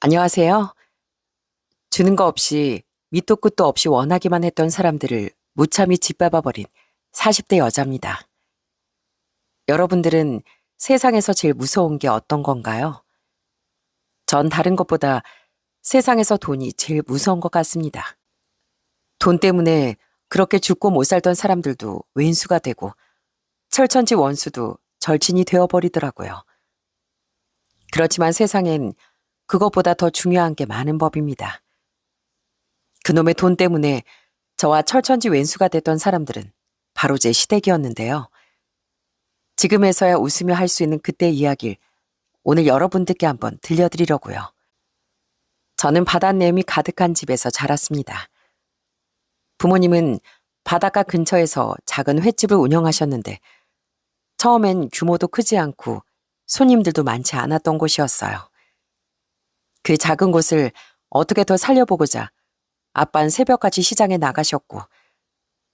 안녕하세요. 주는 거 없이 밑도 끝도 없이 원하기만 했던 사람들을 무참히 짓밟아버린 40대 여자입니다. 여러분들은 세상에서 제일 무서운 게 어떤 건가요? 전 다른 것보다 세상에서 돈이 제일 무서운 것 같습니다. 돈 때문에 그렇게 죽고 못 살던 사람들도 왼수가 되고 철천지 원수도 절친이 되어버리더라고요. 그렇지만 세상엔 그것보다 더 중요한 게 많은 법입니다. 그놈의 돈 때문에 저와 철천지 왼수가 됐던 사람들은 바로 제 시댁이었는데요. 지금에서야 웃으며 할 수 있는 그때 이야기를 오늘 여러분들께 한번 들려드리려고요. 저는 바닷내음이 가득한 집에서 자랐습니다. 부모님은 바닷가 근처에서 작은 횟집을 운영하셨는데 처음엔 규모도 크지 않고 손님들도 많지 않았던 곳이었어요. 그 작은 곳을 어떻게 더 살려보고자 아빠는 새벽까지 시장에 나가셨고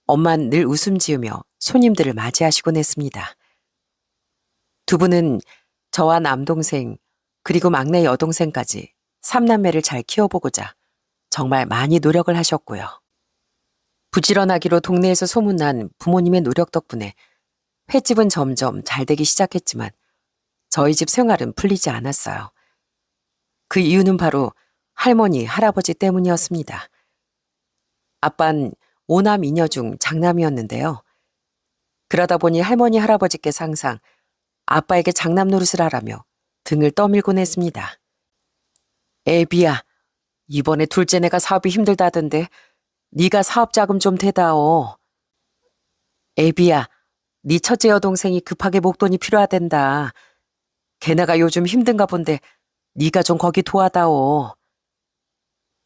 엄마는 늘 웃음 지으며 손님들을 맞이하시곤 했습니다. 두 분은 저와 남동생 그리고 막내 여동생까지 3남매를 잘 키워보고자 정말 많이 노력을 하셨고요. 부지런하기로 동네에서 소문난 부모님의 노력 덕분에 횟집은 점점 잘 되기 시작했지만 저희 집 생활은 풀리지 않았어요. 그 이유는 바로 할머니, 할아버지 때문이었습니다. 아빤 5남 2녀 중 장남이었는데요. 그러다 보니 할머니, 할아버지께서 항상 아빠에게 장남 노릇을 하라며 등을 떠밀곤 했습니다. 애비야, 이번에 둘째네가 사업이 힘들다던데 네가 사업 자금 좀 대다오. 애비야, 네 첫째 여동생이 급하게 목돈이 필요하댄다. 걔네가 요즘 힘든가 본데 네가 좀 거기 도와다오.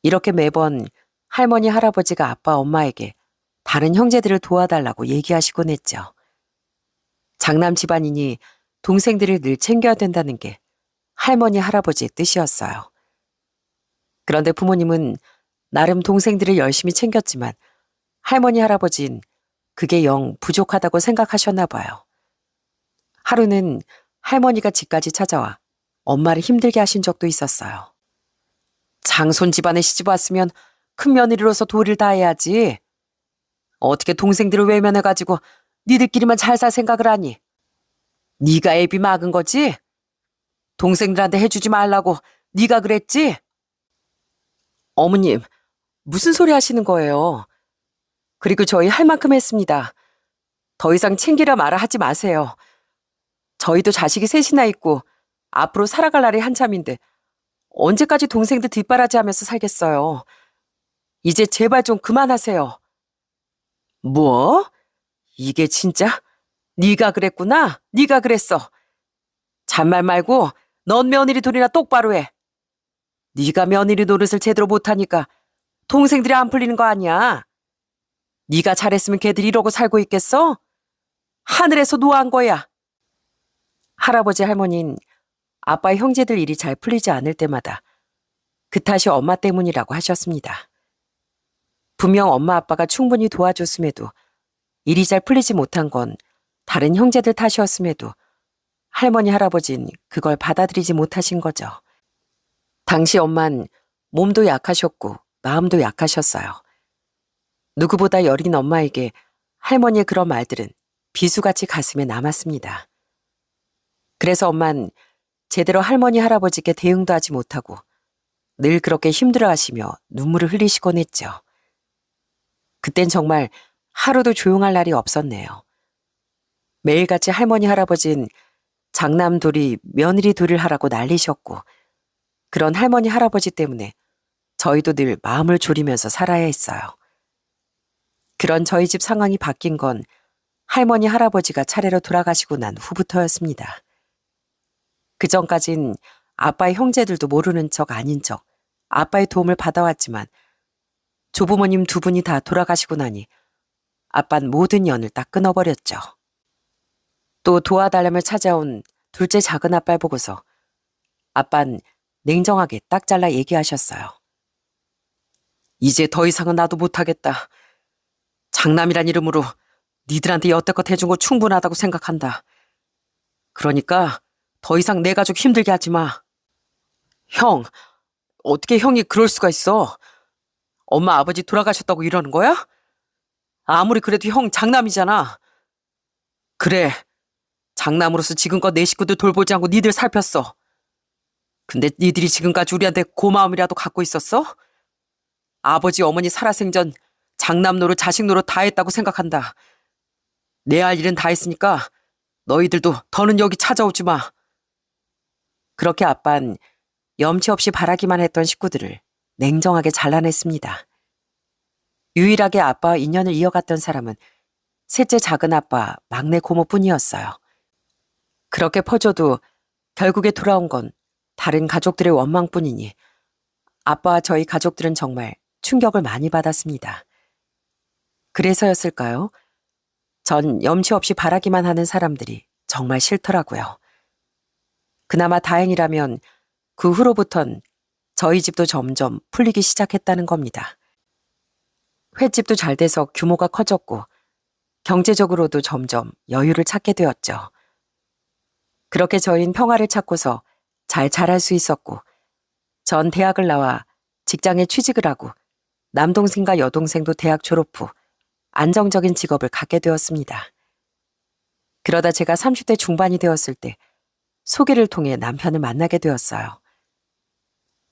이렇게 매번 할머니, 할아버지가 아빠, 엄마에게 다른 형제들을 도와달라고 얘기하시곤 했죠. 장남 집안이니 동생들을 늘 챙겨야 된다는 게 할머니, 할아버지의 뜻이었어요. 그런데 부모님은 나름 동생들을 열심히 챙겼지만 할머니, 할아버지는 그게 영 부족하다고 생각하셨나 봐요. 하루는 할머니가 집까지 찾아와 엄마를 힘들게 하신 적도 있었어요. 장손 집안에 시집 왔으면 큰 며느리로서 도리를 다해야지. 어떻게 동생들을 외면해가지고 니들끼리만 잘 살 생각을 하니? 네가 애비 막은 거지? 동생들한테 해주지 말라고 네가 그랬지? 어머님, 무슨 소리 하시는 거예요? 그리고 저희 할 만큼 했습니다. 더 이상 챙기라 마라 하지 마세요. 저희도 자식이 셋이나 있고 앞으로 살아갈 날이 한참인데 언제까지 동생들 뒷바라지하면서 살겠어요. 이제 제발 좀 그만하세요. 뭐? 이게 진짜? 네가 그랬구나? 네가 그랬어. 잔말 말고 넌 며느리 둘이나 똑바로 해. 네가 며느리 노릇을 제대로 못하니까 동생들이 안 풀리는 거 아니야. 네가 잘했으면 걔들이 이러고 살고 있겠어? 하늘에서 노한 거야. 할아버지 할머니는 아빠의 형제들 일이 잘 풀리지 않을 때마다 그 탓이 엄마 때문이라고 하셨습니다. 분명 엄마 아빠가 충분히 도와줬음에도 일이 잘 풀리지 못한 건 다른 형제들 탓이었음에도 할머니 할아버진 그걸 받아들이지 못하신 거죠. 당시 엄만 몸도 약하셨고 마음도 약하셨어요. 누구보다 여린 엄마에게 할머니의 그런 말들은 비수같이 가슴에 남았습니다. 그래서 엄만 제대로 할머니 할아버지께 대응도 하지 못하고 늘 그렇게 힘들어하시며 눈물을 흘리시곤 했죠. 그땐 정말 하루도 조용할 날이 없었네요. 매일같이 할머니 할아버진 장남 둘이 며느리 둘을 하라고 난리셨고 그런 할머니 할아버지 때문에 저희도 늘 마음을 졸이면서 살아야 했어요. 그런 저희 집 상황이 바뀐 건 할머니 할아버지가 차례로 돌아가시고 난 후부터였습니다. 그전까진 아빠의 형제들도 모르는 척 아닌 척 아빠의 도움을 받아왔지만 조부모님 두 분이 다 돌아가시고 나니 아빤 모든 연을 딱 끊어버렸죠. 또 도와달라며 찾아온 둘째 작은 아빠를 보고서 아빤 냉정하게 딱 잘라 얘기하셨어요. 이제 더 이상은 나도 못하겠다. 장남이란 이름으로 니들한테 여태껏 해준 거 충분하다고 생각한다. 그러니까 더 이상 내 가족 힘들게 하지 마. 형, 어떻게 형이 그럴 수가 있어? 엄마 아버지 돌아가셨다고 이러는 거야? 아무리 그래도 형 장남이잖아. 그래, 장남으로서 지금껏 내 식구들 돌보지 않고 니들 살폈어. 근데 니들이 지금까지 우리한테 고마움이라도 갖고 있었어? 아버지 어머니 살아생전 장남 노릇 자식 노릇 다 했다고 생각한다. 내 할 일은 다 했으니까 너희들도 더는 여기 찾아오지 마. 그렇게 아빤 염치 없이 바라기만 했던 식구들을 냉정하게 잘라냈습니다. 유일하게 아빠와 인연을 이어갔던 사람은 셋째 작은 아빠, 막내 고모뿐이었어요. 그렇게 퍼줘도 결국에 돌아온 건 다른 가족들의 원망뿐이니 아빠와 저희 가족들은 정말 충격을 많이 받았습니다. 그래서였을까요? 전 염치 없이 바라기만 하는 사람들이 정말 싫더라고요. 그나마 다행이라면 그 후로부턴 저희 집도 점점 풀리기 시작했다는 겁니다. 횟집도 잘 돼서 규모가 커졌고 경제적으로도 점점 여유를 찾게 되었죠. 그렇게 저희는 평화를 찾고서 잘 자랄 수 있었고 전 대학을 나와 직장에 취직을 하고 남동생과 여동생도 대학 졸업 후 안정적인 직업을 갖게 되었습니다. 그러다 제가 30대 중반이 되었을 때 소개를 통해 남편을 만나게 되었어요.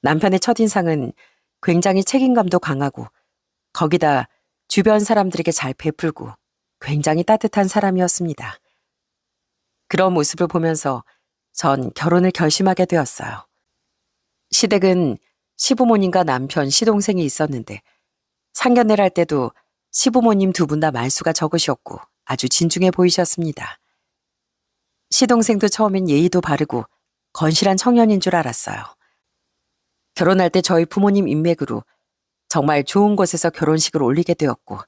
남편의 첫인상은 굉장히 책임감도 강하고 거기다 주변 사람들에게 잘 베풀고 굉장히 따뜻한 사람이었습니다. 그런 모습을 보면서 전 결혼을 결심하게 되었어요. 시댁은 시부모님과 남편, 시동생이 있었는데 상견례를 할 때도 시부모님 두 분 다 말수가 적으셨고 아주 진중해 보이셨습니다. 시동생도 처음엔 예의도 바르고 건실한 청년인 줄 알았어요. 결혼할 때 저희 부모님 인맥으로 정말 좋은 곳에서 결혼식을 올리게 되었고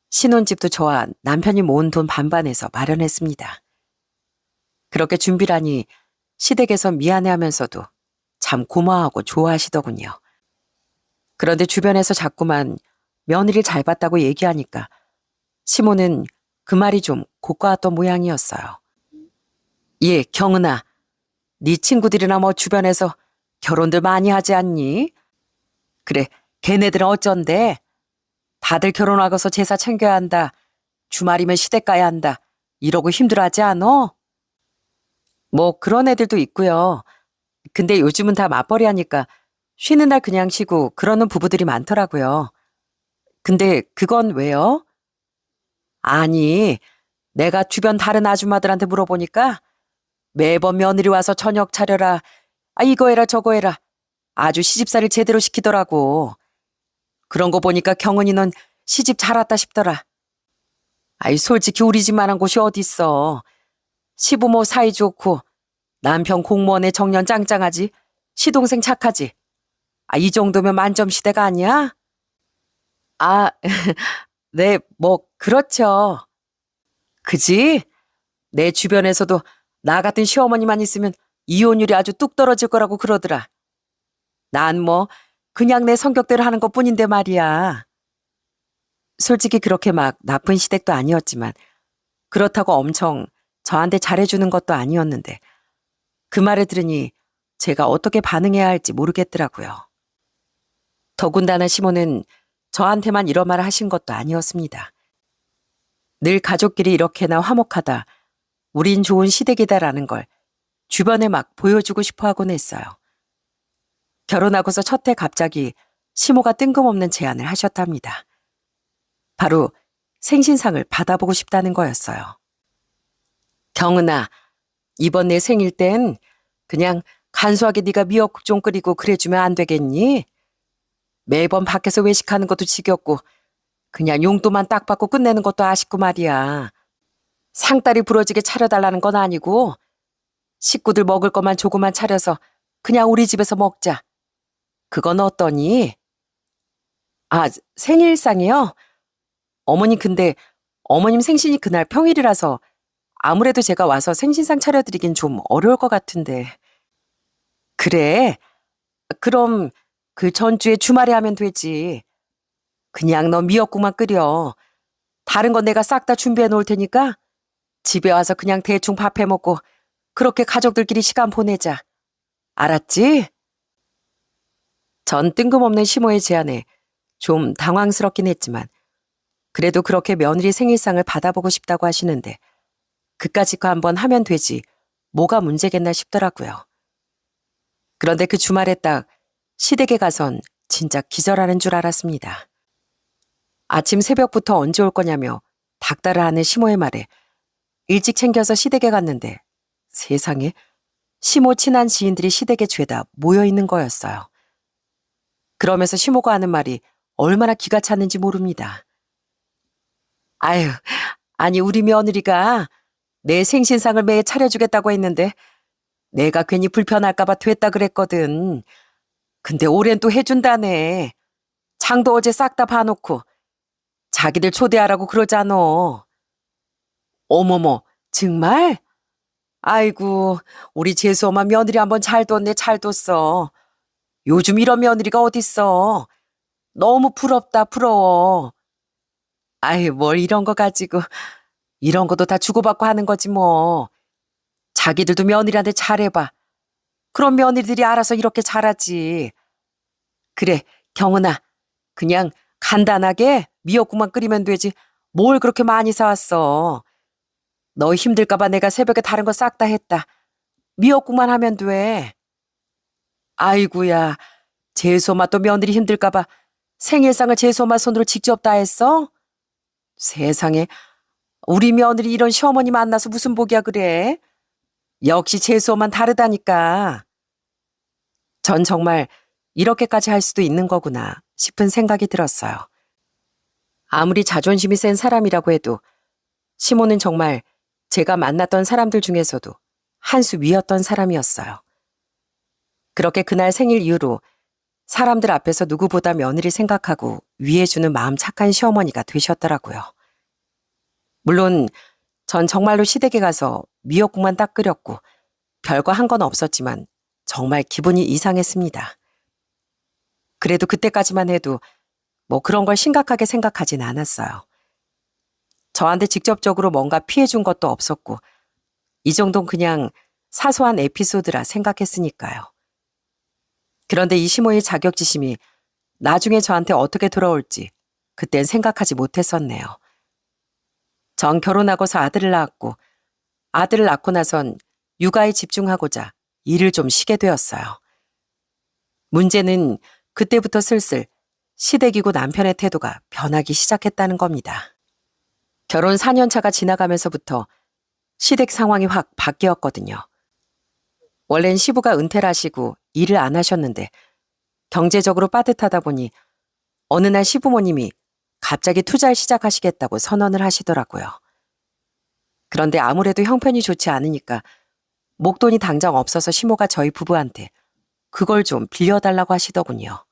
신혼집도 저와 남편이 모은 돈 반반에서 마련했습니다. 그렇게 준비를 하니 시댁에서 미안해하면서도 참 고마워하고 좋아하시더군요. 그런데 주변에서 자꾸만 며느리를 잘 봤다고 얘기하니까 시모는 그 말이 좀 고가웠던 모양이었어요. 예, 경은아, 네 친구들이나 뭐 주변에서 결혼들 많이 하지 않니? 그래, 걔네들은 어쩐데? 다들 결혼하고서 제사 챙겨야 한다. 주말이면 시댁 가야 한다. 이러고 힘들어하지 않어? 뭐 그런 애들도 있고요. 근데 요즘은 다 맞벌이 하니까 쉬는 날 그냥 쉬고 그러는 부부들이 많더라고요. 근데 그건 왜요? 아니, 내가 주변 다른 아줌마들한테 물어보니까 매번 며느리 와서 저녁 차려라. 아, 이거 해라 저거 해라. 아주 시집살이를 제대로 시키더라고. 그런 거 보니까 경은이 넌 시집 잘 왔다 싶더라. 아이, 솔직히 우리 집만한 곳이 어딨어. 시부모 사이 좋고 남편 공무원의 정년 짱짱하지. 시동생 착하지. 아, 이 정도면 만점 시대가 아니야? 아, 네, 뭐 그렇죠. 그지? 내 주변에서도 나 같은 시어머니만 있으면 이혼율이 아주 뚝 떨어질 거라고 그러더라. 난 뭐 그냥 내 성격대로 하는 것뿐인데 말이야. 솔직히 그렇게 막 나쁜 시댁도 아니었지만 그렇다고 엄청 저한테 잘해주는 것도 아니었는데 그 말을 들으니 제가 어떻게 반응해야 할지 모르겠더라고요. 더군다나 시모는 저한테만 이런 말을 하신 것도 아니었습니다. 늘 가족끼리 이렇게나 화목하다, 우린 좋은 시댁이다라는 걸 주변에 막 보여주고 싶어 하곤 했어요. 결혼하고서 첫 해 갑자기 시모가 뜬금없는 제안을 하셨답니다. 바로 생신상을 받아보고 싶다는 거였어요. 경은아, 이번 내 생일 땐 그냥 간소하게 네가 미역국 좀 끓이고 그래주면 안 되겠니? 매번 밖에서 외식하는 것도 지겹고 그냥 용돈만 딱 받고 끝내는 것도 아쉽고 말이야. 상다리 부러지게 차려달라는 건 아니고 식구들 먹을 것만 조금만 차려서 그냥 우리 집에서 먹자. 그건 어떠니? 아, 생일상이요? 어머님 근데 어머님 생신이 그날 평일이라서 아무래도 제가 와서 생신상 차려드리긴 좀 어려울 것 같은데. 그래? 그럼 그 전주에 주말에 하면 되지. 그냥 너 미역국만 끓여. 다른 건 내가 싹 다 준비해 놓을 테니까 집에 와서 그냥 대충 밥 해 먹고 그렇게 가족들끼리 시간 보내자. 알았지? 전 뜬금없는 시모의 제안에 좀 당황스럽긴 했지만 그래도 그렇게 며느리 생일상을 받아보고 싶다고 하시는데 그까짓 거 한번 하면 되지 뭐가 문제겠나 싶더라고요. 그런데 그 주말에 딱 시댁에 가선 진짜 기절하는 줄 알았습니다. 아침 새벽부터 언제 올 거냐며 닥달을 하는 시모의 말에 일찍 챙겨서 시댁에 갔는데 세상에 시모 친한 지인들이 시댁에 죄다 모여 있는 거였어요. 그러면서 시모가 하는 말이 얼마나 기가 찼는지 모릅니다. 아유, 아니 우리 며느리가 내 생신상을 매해 차려주겠다고 했는데 내가 괜히 불편할까봐 됐다 그랬거든. 근데 올해는 또 해준다네. 장도 어제 싹 다 봐놓고 자기들 초대하라고 그러잖아. 어머머, 정말? 아이고, 우리 재수 엄마 며느리 한번 잘 뒀네, 잘 뒀어. 요즘 이런 며느리가 어딨어. 너무 부럽다, 부러워. 아이, 뭘 이런 거 가지고. 이런 것도 다 주고받고 하는 거지 뭐. 자기들도 며느리한테 잘해봐. 그럼 며느리들이 알아서 이렇게 잘하지. 그래, 경은아. 그냥 간단하게 미역국만 끓이면 되지. 뭘 그렇게 많이 사왔어. 너 힘들까봐 내가 새벽에 다른 거 싹 다 했다. 미역국만 하면 돼. 아이고야, 재수엄마 또 며느리 힘들까봐 생일상을 재수엄마 손으로 직접 다 했어? 세상에, 우리 며느리 이런 시어머니 만나서 무슨 복이야 그래? 역시 재수엄마는 다르다니까. 전 정말 이렇게까지 할 수도 있는 거구나 싶은 생각이 들었어요. 아무리 자존심이 센 사람이라고 해도 시모는 정말 제가 만났던 사람들 중에서도 한 수 위였던 사람이었어요. 그렇게 그날 생일 이후로 사람들 앞에서 누구보다 며느리 생각하고 위해주는 마음 착한 시어머니가 되셨더라고요. 물론 전 정말로 시댁에 가서 미역국만 딱 끓였고 별거 한 건 없었지만 정말 기분이 이상했습니다. 그래도 그때까지만 해도 뭐 그런 걸 심각하게 생각하진 않았어요. 저한테 직접적으로 뭔가 피해준 것도 없었고 이 정도는 그냥 사소한 에피소드라 생각했으니까요. 그런데 이 시모의 자격지심이 나중에 저한테 어떻게 돌아올지 그땐 생각하지 못했었네요. 전 결혼하고서 아들을 낳았고 아들을 낳고 나선 육아에 집중하고자 일을 좀 쉬게 되었어요. 문제는 그때부터 슬슬 시댁이고 남편의 태도가 변하기 시작했다는 겁니다. 결혼 4년 차가 지나가면서부터 시댁 상황이 확 바뀌었거든요. 원래는 시부가 은퇴를 하시고 일을 안 하셨는데 경제적으로 빠듯하다 보니 어느 날 시부모님이 갑자기 투자를 시작하시겠다고 선언을 하시더라고요. 그런데 아무래도 형편이 좋지 않으니까 목돈이 당장 없어서 시모가 저희 부부한테 그걸 좀 빌려달라고 하시더군요.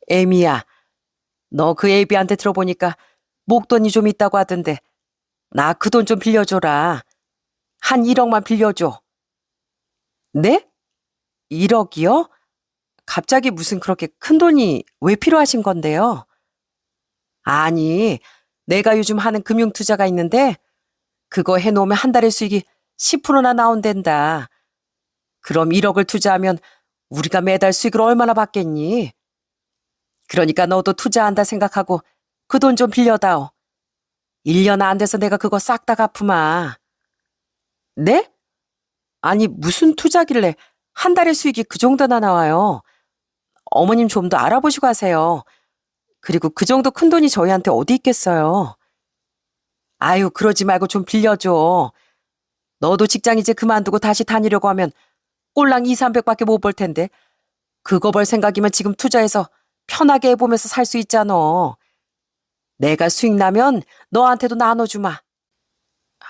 애미야, 너 그 애비한테 들어보니까 목돈이 좀 있다고 하던데 나 그 돈 좀 빌려줘라. 한 1억만 빌려줘. 네? 1억이요? 갑자기 무슨 그렇게 큰 돈이 왜 필요하신 건데요? 아니, 내가 요즘 하는 금융투자가 있는데 그거 해놓으면 한 달에 수익이 10%나 나온댄다. 그럼 1억을 투자하면 우리가 매달 수익을 얼마나 받겠니? 그러니까 너도 투자한다 생각하고 그 돈 좀 빌려다오. 1년 안 돼서 내가 그거 싹 다 갚으마. 네? 아니 무슨 투자길래 한 달에 수익이 그 정도나 나와요. 어머님 좀 더 알아보시고 하세요. 그리고 그 정도 큰 돈이 저희한테 어디 있겠어요. 아유 그러지 말고 좀 빌려줘. 너도 직장 이제 그만두고 다시 다니려고 하면 꼴랑 2, 300밖에 못 벌 텐데 그거 벌 생각이면 지금 투자해서 편하게 해보면서 살 수 있잖아. 내가 수익 나면 너한테도 나눠주마.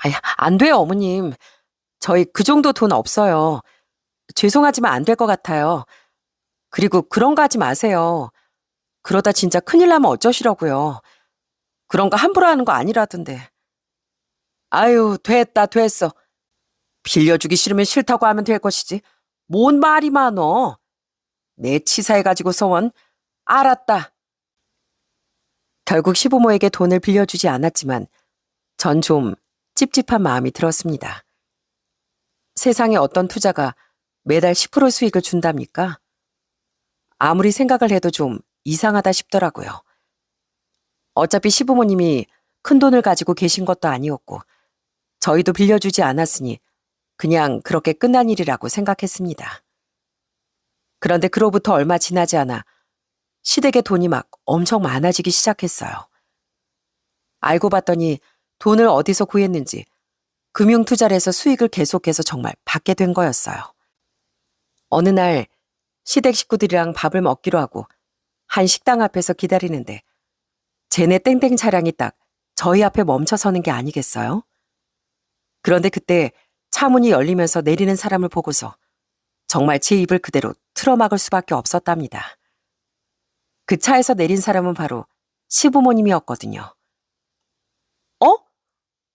아이, 안 돼요 어머님. 저희 그 정도 돈 없어요. 죄송하지만 안 될 것 같아요. 그리고 그런 거 하지 마세요. 그러다 진짜 큰일 나면 어쩌시려고요. 그런 거 함부로 하는 거 아니라던데. 아유 됐다 됐어. 빌려주기 싫으면 싫다고 하면 될 것이지. 뭔 말이 많어. 내 치사해가지고 소원. 알았다. 결국 시부모에게 돈을 빌려주지 않았지만 전 좀 찝찝한 마음이 들었습니다. 세상에 어떤 투자가 매달 10% 수익을 준답니까? 아무리 생각을 해도 좀 이상하다 싶더라고요. 어차피 시부모님이 큰 돈을 가지고 계신 것도 아니었고 저희도 빌려주지 않았으니 그냥 그렇게 끝난 일이라고 생각했습니다. 그런데 그로부터 얼마 지나지 않아 시댁의 돈이 막 엄청 많아지기 시작했어요. 알고 봤더니 돈을 어디서 구했는지 금융투자를 해서 수익을 계속해서 정말 받게 된 거였어요. 어느 날 시댁 식구들이랑 밥을 먹기로 하고 한 식당 앞에서 기다리는데 쟤네 땡땡 차량이 딱 저희 앞에 멈춰 서는 게 아니겠어요? 그런데 그때 차 문이 열리면서 내리는 사람을 보고서 정말 제 입을 그대로 틀어막을 수밖에 없었답니다. 그 차에서 내린 사람은 바로 시부모님이었거든요. 어?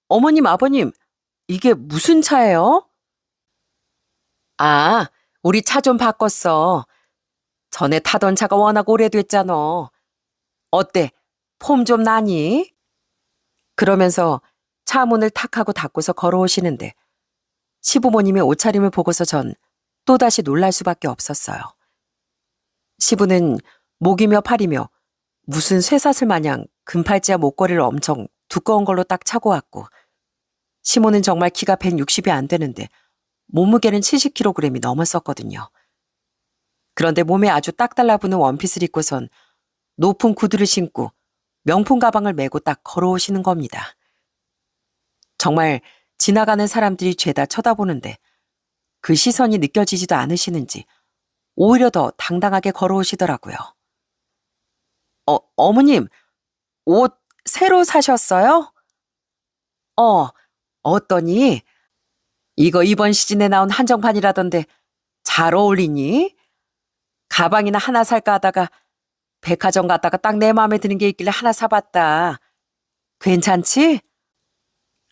어머님, 아버님, 이게 무슨 차예요? 아, 우리 차 좀 바꿨어. 전에 타던 차가 워낙 오래됐잖아. 어때? 폼 좀 나니? 그러면서 차 문을 탁 하고 닫고서 걸어오시는데 시부모님의 옷차림을 보고서 전 또다시 놀랄 수밖에 없었어요. 시부는 목이며 팔이며 무슨 쇠사슬 마냥 금팔찌와 목걸이를 엄청 두꺼운 걸로 딱 차고 왔고 시모는 정말 키가 160이 안 되는데 몸무게는 70kg이 넘었었거든요. 그런데 몸에 아주 딱 달라붙는 원피스를 입고선 높은 구두를 신고 명품 가방을 메고 딱 걸어오시는 겁니다. 정말 지나가는 사람들이 죄다 쳐다보는데 그 시선이 느껴지지도 않으시는지 오히려 더 당당하게 걸어오시더라고요. 어머님, 옷 새로 사셨어요? 어떠니? 이거 이번 시즌에 나온 한정판이라던데 잘 어울리니? 가방이나 하나 살까 하다가 백화점 갔다가 딱 내 마음에 드는 게 있길래 하나 사봤다. 괜찮지?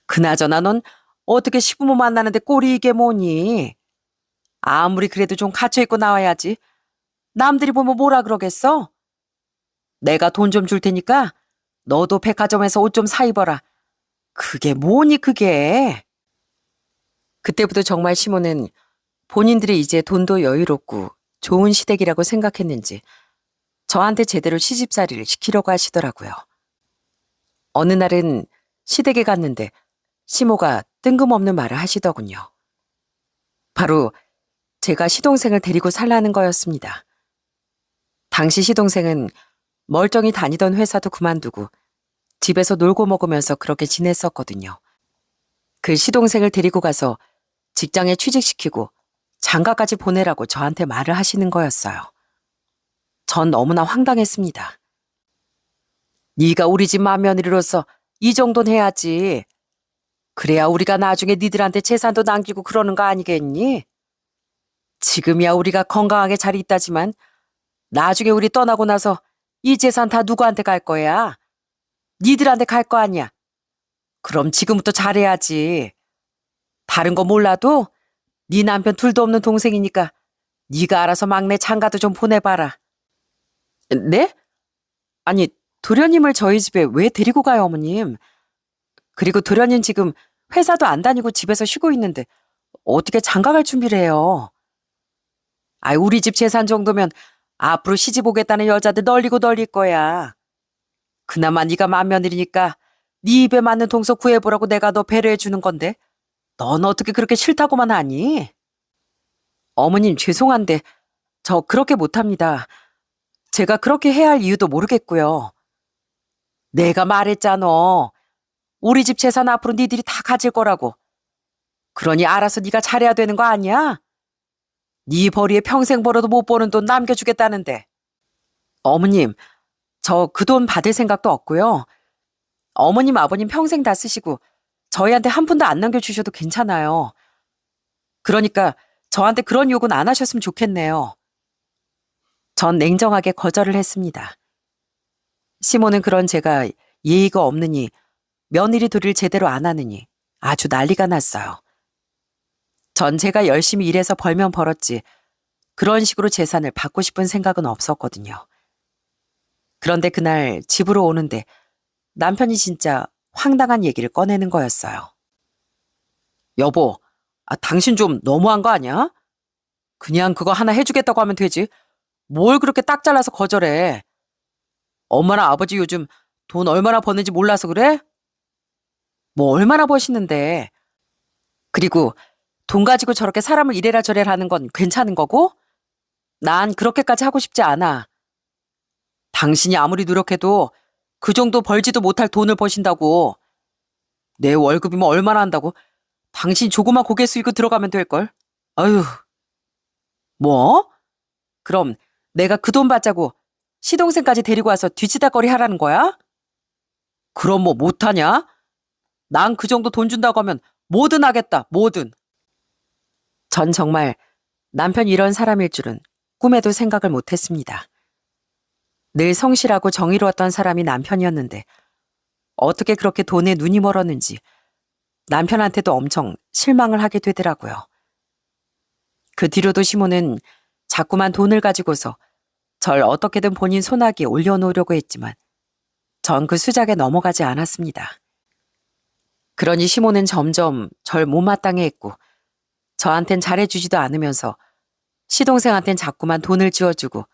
그나저나 넌 어떻게 시부모 만나는데 꼴이 이게 뭐니? 아무리 그래도 좀 갇혀있고 나와야지. 남들이 보면 뭐라 그러겠어? 내가 돈 좀 줄 테니까 너도 백화점에서 옷 좀 사 입어라. 그게 뭐니 그게? 그때부터 정말 시모는 본인들이 이제 돈도 여유롭고 좋은 시댁이라고 생각했는지 저한테 제대로 시집살이를 시키려고 하시더라고요. 어느 날은 시댁에 갔는데 시모가 뜬금없는 말을 하시더군요. 바로 제가 시동생을 데리고 살라는 거였습니다. 당시 시동생은 멀쩡히 다니던 회사도 그만두고 집에서 놀고 먹으면서 그렇게 지냈었거든요. 그 시동생을 데리고 가서 직장에 취직시키고 장가까지 보내라고 저한테 말을 하시는 거였어요. 전 너무나 황당했습니다. 네가 우리 집 맏며느리로서 이 정도는 해야지. 그래야 우리가 나중에 니들한테 재산도 남기고 그러는 거 아니겠니? 지금이야 우리가 건강하게 잘 있다지만 나중에 우리 떠나고 나서 이 재산 다 누구한테 갈 거야? 니들한테 갈 거 아니야. 그럼 지금부터 잘해야지. 다른 거 몰라도 네 남편 둘도 없는 동생이니까 네가 알아서 막내 장가도 좀 보내봐라. 네? 아니 도련님을 저희 집에 왜 데리고 가요, 어머님? 그리고 도련님 지금 회사도 안 다니고 집에서 쉬고 있는데 어떻게 장가 갈 준비를 해요? 아이, 우리 집 재산 정도면 앞으로 시집 오겠다는 여자들 널리고 널릴 거야. 그나마 네가 맏며느리니까 네 입에 맞는 동서 구해보라고 내가 너 배려해 주는 건데 넌 어떻게 그렇게 싫다고만 하니? 어머님 죄송한데 저 그렇게 못합니다. 제가 그렇게 해야 할 이유도 모르겠고요. 내가 말했잖아. 우리 집 재산 앞으로 니들이 다 가질 거라고. 그러니 알아서 네가 잘해야 되는 거 아니야? 네 벌이에 평생 벌어도 못 버는 돈 남겨주겠다는데. 어머님, 저 그 돈 받을 생각도 없고요. 어머님, 아버님 평생 다 쓰시고 저희한테 한 푼도 안 남겨주셔도 괜찮아요. 그러니까 저한테 그런 요구는 안 하셨으면 좋겠네요. 전 냉정하게 거절을 했습니다. 시모는 그런 제가 예의가 없느니 며느리 도리를 제대로 안 하느니 아주 난리가 났어요. 전 제가 열심히 일해서 벌면 벌었지 그런 식으로 재산을 받고 싶은 생각은 없었거든요. 그런데 그날 집으로 오는데 남편이 진짜 황당한 얘기를 꺼내는 거였어요. 여보, 당신 좀 너무한 거 아니야? 그냥 그거 하나 해주겠다고 하면 되지. 뭘 그렇게 딱 잘라서 거절해? 엄마랑 아버지 요즘 돈 얼마나 버는지 몰라서 그래? 뭐 얼마나 버시는데. 그리고 돈 가지고 저렇게 사람을 이래라 저래라 하는 건 괜찮은 거고? 난 그렇게까지 하고 싶지 않아. 당신이 아무리 노력해도 그 정도 벌지도 못할 돈을 버신다고. 내 월급이면 얼마나 한다고? 당신 조그만 고개 숙이고 들어가면 될걸? 아유, 뭐? 그럼 내가 그 돈 받자고 시동생까지 데리고 와서 뒤치다거리 하라는 거야? 그럼 뭐 못하냐? 난 그 정도 돈 준다고 하면 뭐든 하겠다, 뭐든. 전 정말 남편이 이런 사람일 줄은 꿈에도 생각을 못했습니다. 늘 성실하고 정의로웠던 사람이 남편이었는데 어떻게 그렇게 돈에 눈이 멀었는지 남편한테도 엄청 실망을 하게 되더라고요. 그 뒤로도 시모는 자꾸만 돈을 가지고서 절 어떻게든 본인 손아귀에 올려놓으려고 했지만 전 그 수작에 넘어가지 않았습니다. 그러니 시모는 점점 절 못마땅해 했고 저한텐 잘해주지도 않으면서 시동생한텐 자꾸만 돈을 쥐어주고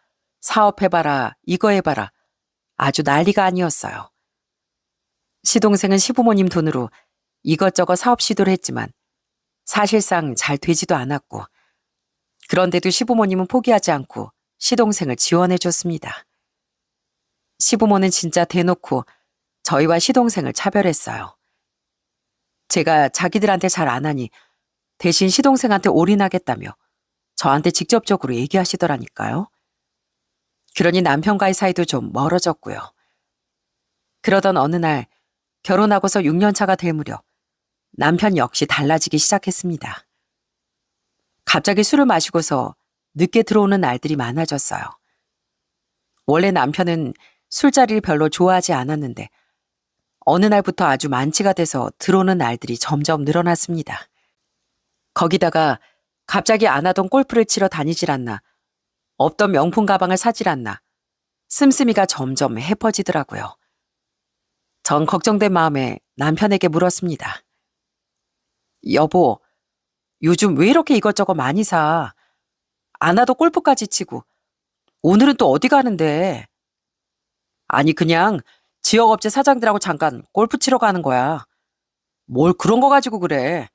사업해봐라, 이거 해봐라 아주 난리가 아니었어요. 시동생은 시부모님 돈으로 이것저것 사업 시도를 했지만 사실상 잘 되지도 않았고 그런데도 시부모님은 포기하지 않고 시동생을 지원해줬습니다. 시부모는 진짜 대놓고 저희와 시동생을 차별했어요. 제가 자기들한테 잘 안 하니 대신 시동생한테 올인하겠다며 저한테 직접적으로 얘기하시더라니까요. 그러니 남편과의 사이도 좀 멀어졌고요. 그러던 어느 날 결혼하고서 6년 차가 될 무렵 남편 역시 달라지기 시작했습니다. 갑자기 술을 마시고서 늦게 들어오는 날들이 많아졌어요. 원래 남편은 술자리를 별로 좋아하지 않았는데 어느 날부터 아주 만취가 돼서 들어오는 날들이 점점 늘어났습니다. 거기다가 갑자기 안 하던 골프를 치러 다니질 않나, 없던 명품 가방을 사질 않나, 씀씀이가 점점 해퍼지더라고요. 전 걱정된 마음에 남편에게 물었습니다. 여보, 요즘 왜 이렇게 이것저것 많이 사? 안 하도 골프까지 치고, 오늘은 또 어디 가는데? 아니, 그냥 지역업체 사장들하고 잠깐 골프 치러 가는 거야. 뭘 그런 거 가지고 그래.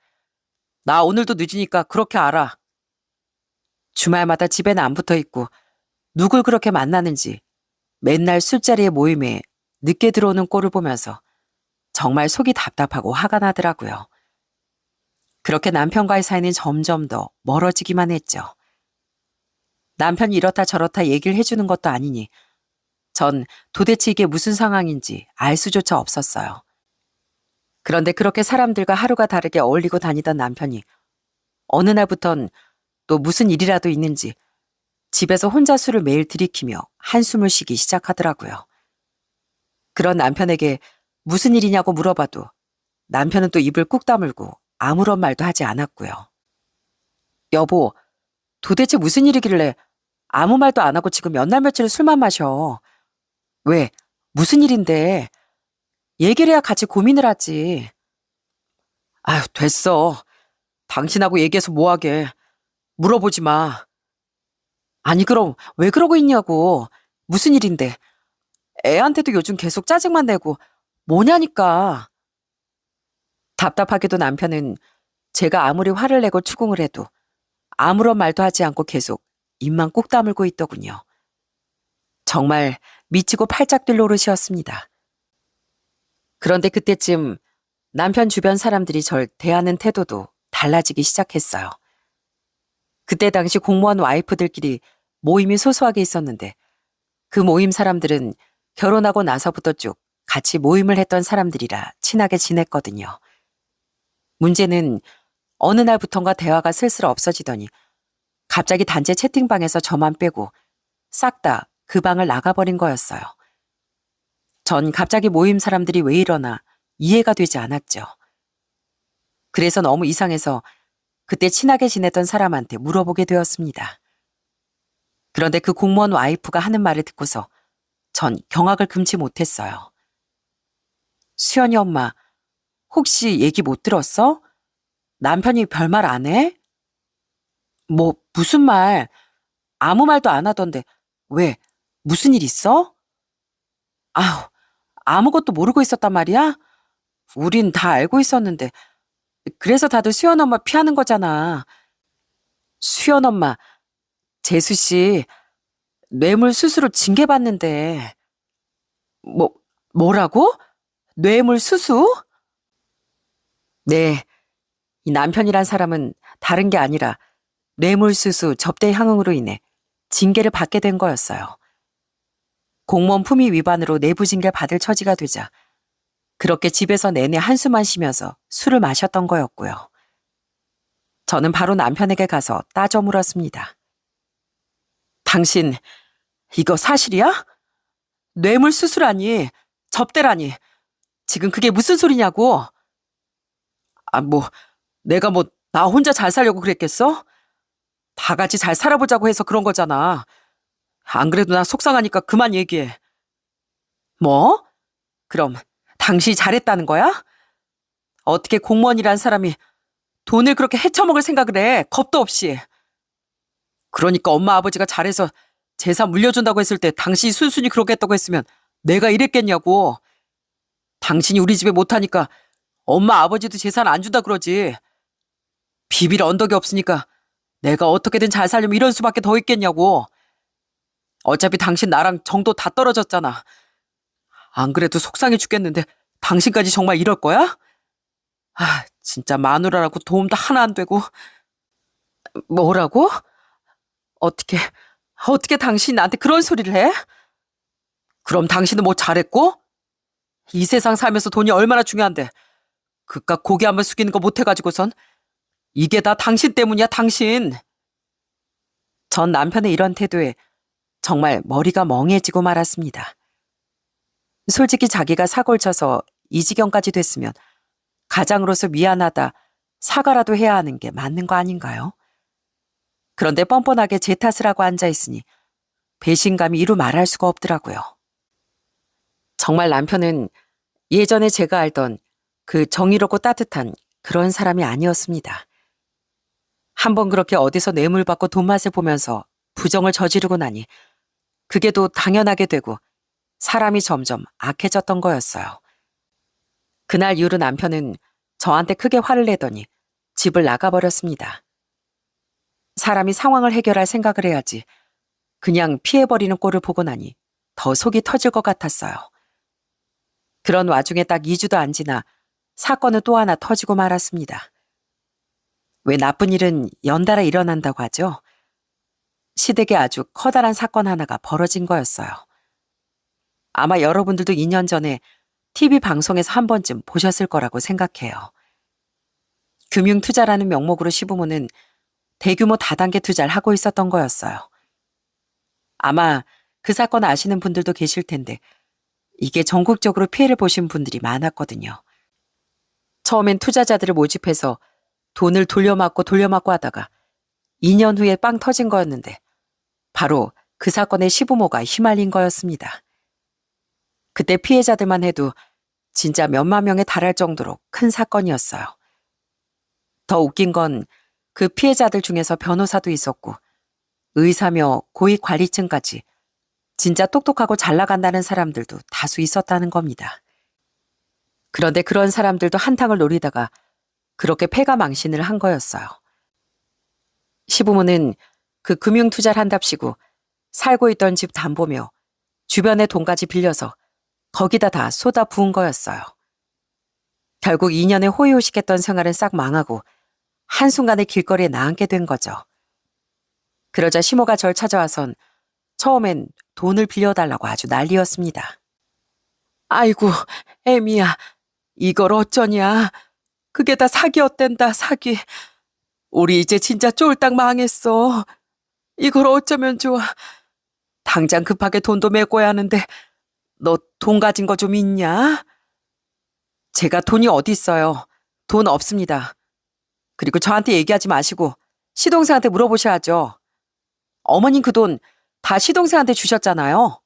나 오늘도 늦으니까 그렇게 알아. 주말마다 집에는 안 붙어 있고 누굴 그렇게 만나는지 맨날 술자리에 모임에 늦게 들어오는 꼴을 보면서 정말 속이 답답하고 화가 나더라고요. 그렇게 남편과의 사이는 점점 더 멀어지기만 했죠. 남편이 이렇다 저렇다 얘기를 해주는 것도 아니니 전 도대체 이게 무슨 상황인지 알 수조차 없었어요. 그런데 그렇게 사람들과 하루가 다르게 어울리고 다니던 남편이 어느 날부턴 또 무슨 일이라도 있는지 집에서 혼자 술을 매일 들이키며 한숨을 쉬기 시작하더라고요. 그런 남편에게 무슨 일이냐고 물어봐도 남편은 또 입을 꾹 다물고 아무런 말도 하지 않았고요. 여보, 도대체 무슨 일이길래 아무 말도 안 하고 지금 몇 날 며칠 술만 마셔. 왜? 무슨 일인데? 얘기를 해야 같이 고민을 하지. 아휴, 됐어. 당신하고 얘기해서 뭐하게. 물어보지 마. 아니 그럼 왜 그러고 있냐고. 무슨 일인데. 애한테도 요즘 계속 짜증만 내고 뭐냐니까. 답답하게도 남편은 제가 아무리 화를 내고 추궁을 해도 아무런 말도 하지 않고 계속 입만 꾹 다물고 있더군요. 정말 미치고 팔짝 뛸 노릇이었습니다. 그런데 그때쯤 남편 주변 사람들이 절 대하는 태도도 달라지기 시작했어요. 그때 당시 공무원 와이프들끼리 모임이 소소하게 있었는데 그 모임 사람들은 결혼하고 나서부터 쭉 같이 모임을 했던 사람들이라 친하게 지냈거든요. 문제는 어느 날부턴가 대화가 슬슬 없어지더니 갑자기 단체 채팅방에서 저만 빼고 싹 다 그 방을 나가버린 거였어요. 전 갑자기 모임 사람들이 왜 이러나 이해가 되지 않았죠. 그래서 너무 이상해서 그때 친하게 지냈던 사람한테 물어보게 되었습니다. 그런데 그 공무원 와이프가 하는 말을 듣고서 전 경악을 금치 못했어요. 수연이 엄마, 혹시 얘기 못 들었어? 남편이 별말 안 해? 뭐 무슨 말? 아무 말도 안 하던데 왜? 무슨 일 있어? 아우, 아무것도 모르고 있었단 말이야? 우린 다 알고 있었는데. 그래서 다들 수연 엄마 피하는 거잖아. 수연 엄마, 재수 씨, 뇌물 수수로 징계받는데. 뭐, 뭐라고? 뇌물 수수? 네, 이 남편이란 사람은 다른 게 아니라 뇌물수수 접대 향응으로 인해 징계를 받게 된 거였어요. 공무원 품위 위반으로 내부 징계를 받을 처지가 되자 그렇게 집에서 내내 한숨만 쉬면서 술을 마셨던 거였고요. 저는 바로 남편에게 가서 따져 물었습니다. 당신 이거 사실이야? 뇌물수수라니, 접대라니, 지금 그게 무슨 소리냐고. 아, 내가 나 혼자 잘 살려고 그랬겠어? 다 같이 잘 살아보자고 해서 그런 거잖아. 안 그래도 나 속상하니까 그만 얘기해. 뭐? 그럼 당신이 잘했다는 거야? 어떻게 공무원이란 사람이 돈을 그렇게 헤쳐먹을 생각을 해? 겁도 없이. 그러니까 엄마 아버지가 잘해서 재산 물려준다고 했을 때 당신이 순순히 그렇게 했다고 했으면 내가 이랬겠냐고. 당신이 우리 집에 못하니까 엄마 아버지도 재산 안 준다 그러지. 비빌 언덕이 없으니까 내가 어떻게든 잘 살려면 이런 수밖에 더 있겠냐고. 어차피 당신 나랑 정도 다 떨어졌잖아. 안 그래도 속상해 죽겠는데 당신까지 정말 이럴 거야? 아, 진짜 마누라라고 도움도 하나 안 되고. 뭐라고? 어떻게, 어떻게 당신이 나한테 그런 소리를 해? 그럼 당신은 뭐 잘했고? 이 세상 살면서 돈이 얼마나 중요한데 그깟 고개 한번 숙이는 거 못해가지고선 이게 다 당신 때문이야, 당신. 전 남편의 이런 태도에 정말 머리가 멍해지고 말았습니다. 솔직히 자기가 사고를 쳐서 이 지경까지 됐으면 가장으로서 미안하다, 사과라도 해야 하는 게 맞는 거 아닌가요? 그런데 뻔뻔하게 제 탓을 하고 앉아있으니 배신감이 이루 말할 수가 없더라고요. 정말 남편은 예전에 제가 알던 그 정의롭고 따뜻한 그런 사람이 아니었습니다. 한번 그렇게 어디서 뇌물 받고 돈 맛을 보면서 부정을 저지르고 나니 그게 또 당연하게 되고 사람이 점점 악해졌던 거였어요. 그날 이후로 남편은 저한테 크게 화를 내더니 집을 나가버렸습니다. 사람이 상황을 해결할 생각을 해야지 그냥 피해버리는 꼴을 보고 나니 더 속이 터질 것 같았어요. 그런 와중에 딱 2주도 안 지나 사건은 또 하나 터지고 말았습니다. 왜 나쁜 일은 연달아 일어난다고 하죠? 시댁에 아주 커다란 사건 하나가 벌어진 거였어요. 아마 여러분들도 2년 전에 TV 방송에서 한 번쯤 보셨을 거라고 생각해요. 금융투자라는 명목으로 시부모는 대규모 다단계 투자를 하고 있었던 거였어요. 아마 그 사건 아시는 분들도 계실 텐데 이게 전국적으로 피해를 보신 분들이 많았거든요. 처음엔 투자자들을 모집해서 돈을 돌려막고 하다가 2년 후에 빵 터진 거였는데 바로 그 사건의 시부모가 휘말린 거였습니다. 그때 피해자들만 해도 진짜 몇만 명에 달할 정도로 큰 사건이었어요. 더 웃긴 건 그 피해자들 중에서 변호사도 있었고 의사며 고위 관리층까지 진짜 똑똑하고 잘 나간다는 사람들도 다수 있었다는 겁니다. 그런데 그런 사람들도 한탕을 노리다가 그렇게 패가망신을 한 거였어요. 시부모는 그 금융투자를 한답시고 살고 있던 집 담보며 주변의 돈까지 빌려서 거기다 다 쏟아 부은 거였어요. 결국 2년의 호의호식했던 생활은 싹 망하고 한순간에 길거리에 나앉게 된 거죠. 그러자 시모가 절 찾아와선 처음엔 돈을 빌려달라고 아주 난리였습니다. 아이고, 애미야, 이걸 어쩌냐. 그게 다 사기였댄다, 사기. 우리 이제 진짜 쫄딱 망했어. 이걸 어쩌면 좋아. 당장 급하게 돈도 메꿔야 하는데 너 돈 가진 거 좀 있냐? 제가 돈이 어디 있어요. 돈 없습니다. 그리고 저한테 얘기하지 마시고 시동생한테 물어보셔야죠. 어머님 그 돈 다 시동생한테 주셨잖아요.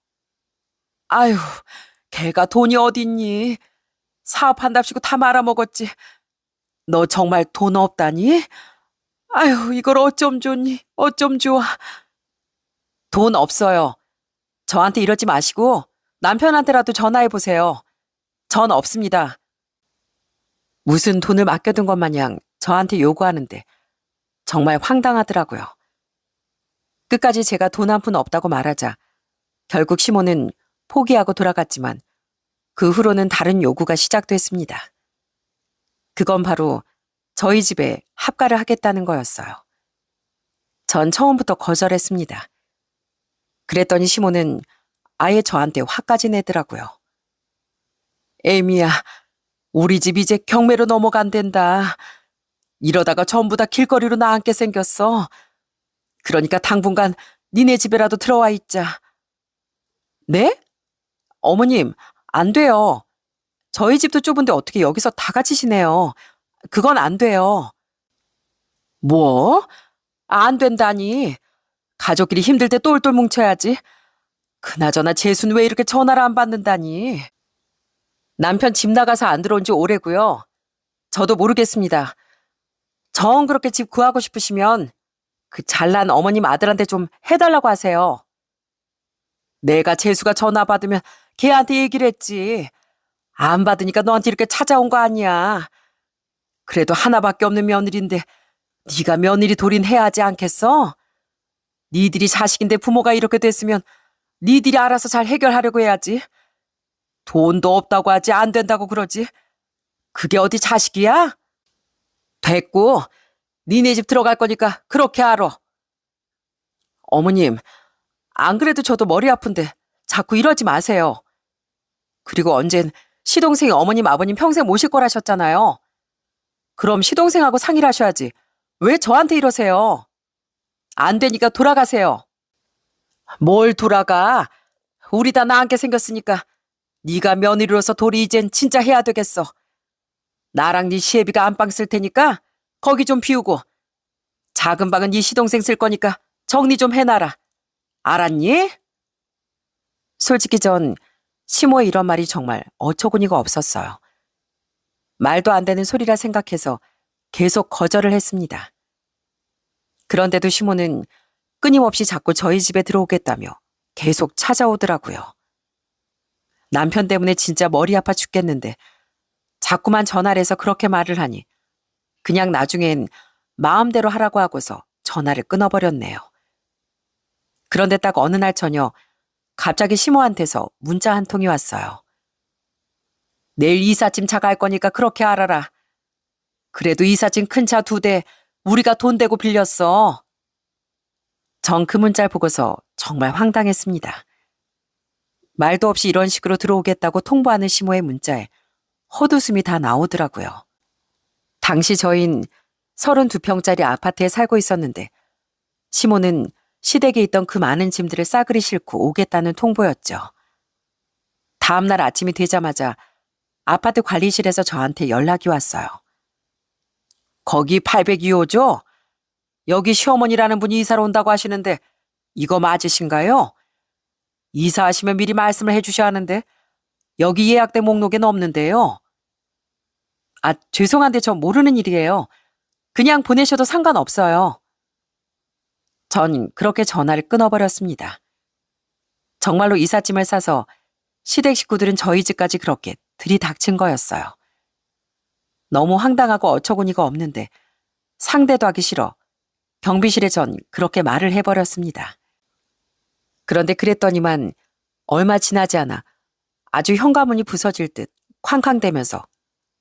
아유, 걔가 돈이 어딨니? 사업한답시고 다 말아먹었지. 너 정말 돈 없다니? 아유, 이걸 어쩜 좋니? 어쩜 좋아. 돈 없어요. 저한테 이러지 마시고 남편한테라도 전화해보세요. 전 없습니다. 무슨 돈을 맡겨둔 것 마냥 저한테 요구하는데 정말 황당하더라고요. 끝까지 제가 돈 한 푼 없다고 말하자 결국 시모는 포기하고 돌아갔지만 그 후로는 다른 요구가 시작됐습니다. 그건 바로 저희 집에 합가를 하겠다는 거였어요. 전 처음부터 거절했습니다. 그랬더니 시모는 아예 저한테 화까지 내더라고요. 에이미야, 우리 집 이제 경매로 넘어간댄다. 이러다가 전부 다 길거리로 나앉게 생겼어. 그러니까 당분간 니네 집에라도 들어와 있자. 네? 어머님, 안 돼요. 저희 집도 좁은데 어떻게 여기서 다 같이 지내요. 그건 안 돼요. 뭐? 안 된다니. 가족끼리 힘들 때 똘똘 뭉쳐야지. 그나저나 재수는 왜 이렇게 전화를 안 받는다니. 남편 집 나가서 안 들어온 지 오래고요. 저도 모르겠습니다. 정 그렇게 집 구하고 싶으시면 그 잘난 어머님 아들한테 좀 해달라고 하세요. 내가 재수가 전화 받으면 걔한테 얘기를 했지. 안 받으니까 너한테 이렇게 찾아온 거 아니야. 그래도 하나밖에 없는 며느리인데 네가 며느리 도린 해야 하지 않겠어? 니들이 자식인데 부모가 이렇게 됐으면 니들이 알아서 잘 해결하려고 해야지. 돈도 없다고 하지 안 된다고 그러지. 그게 어디 자식이야? 됐고 니네 집 들어갈 거니까 그렇게 알아. 어머님, 안 그래도 저도 머리 아픈데 자꾸 이러지 마세요. 그리고 언젠 시동생이 어머님 아버님 평생 모실 거라셨잖아요. 그럼 시동생하고 상의를 하셔야지. 왜 저한테 이러세요? 안 되니까 돌아가세요. 뭘 돌아가? 우리 다 나앉게 생겼으니까 네가 며느리로서 도리 이젠 진짜 해야 되겠어. 나랑 네 시애비가 안방 쓸 테니까 거기 좀 비우고 작은 방은 네 시동생 쓸 거니까 정리 좀 해놔라. 알았니? 솔직히 전 시모의 이런 말이 정말 어처구니가 없었어요. 말도 안 되는 소리라 생각해서 계속 거절을 했습니다. 그런데도 시모는 끊임없이 자꾸 저희 집에 들어오겠다며 계속 찾아오더라고요. 남편 때문에 진짜 머리 아파 죽겠는데 자꾸만 전화를 해서 그렇게 말을 하니 그냥 나중엔 마음대로 하라고 하고서 전화를 끊어버렸네요. 그런데 딱 어느 날 저녁 갑자기 시모한테서 문자 한 통이 왔어요. 내일 이삿짐 차 갈 거니까 그렇게 알아라. 그래도 이삿짐 큰 차 2대 우리가 돈 대고 빌렸어. 전 그 문자를 보고서 정말 황당했습니다. 말도 없이 이런 식으로 들어오겠다고 통보하는 시모의 문자에 헛웃음이 다 나오더라고요. 당시 저흰 32평짜리 아파트에 살고 있었는데 시모는 시댁에 있던 그 많은 짐들을 싸그리 싣고 오겠다는 통보였죠. 다음날 아침이 되자마자 아파트 관리실에서 저한테 연락이 왔어요. 거기 802호죠? 여기 시어머니라는 분이 이사를 온다고 하시는데 이거 맞으신가요? 이사하시면 미리 말씀을 해주셔야 하는데 여기 예약된 목록에는 없는데요. 아, 죄송한데 저 모르는 일이에요. 그냥 보내셔도 상관없어요. 전 그렇게 전화를 끊어버렸습니다. 정말로 이삿짐을 싸서 시댁 식구들은 저희 집까지 그렇게 들이닥친 거였어요. 너무 황당하고 어처구니가 없는데 상대도 하기 싫어 경비실에 전 그렇게 말을 해버렸습니다. 그런데 그랬더니만 얼마 지나지 않아 아주 현관문이 부서질 듯 쾅쾅대면서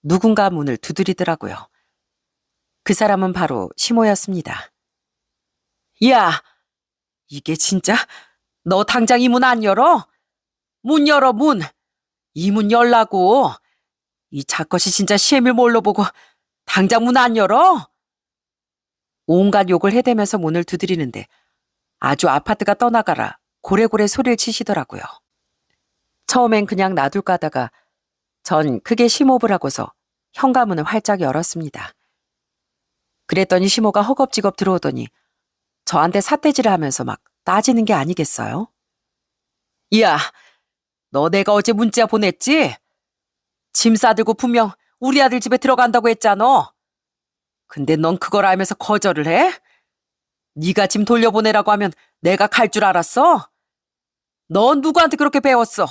누군가 문을 두드리더라고요. 그 사람은 바로 시모였습니다. 야, 이게 진짜? 너 당장 이 문 안 열어? 문 열어, 문! 이 문 열라고! 이 작것이 진짜 시애미를 뭘로 보고 당장 문 안 열어? 온갖 욕을 해대면서 문을 두드리는데 아주 아파트가 떠나가라 고래고래 소리를 치시더라고요. 처음엔 그냥 놔둘까 하다가 전 크게 심호흡을 하고서 현관문을 활짝 열었습니다. 그랬더니 시모가 허겁지겁 들어오더니 저한테 삿대질을 하면서 막 따지는 게 아니겠어요? 야, 너 내가 어제 문자 보냈지? 짐 싸들고 분명 우리 아들 집에 들어간다고 했잖아. 근데 넌 그걸 알면서 거절을 해? 네가 짐 돌려보내라고 하면 내가 갈 줄 알았어? 넌 누구한테 그렇게 배웠어?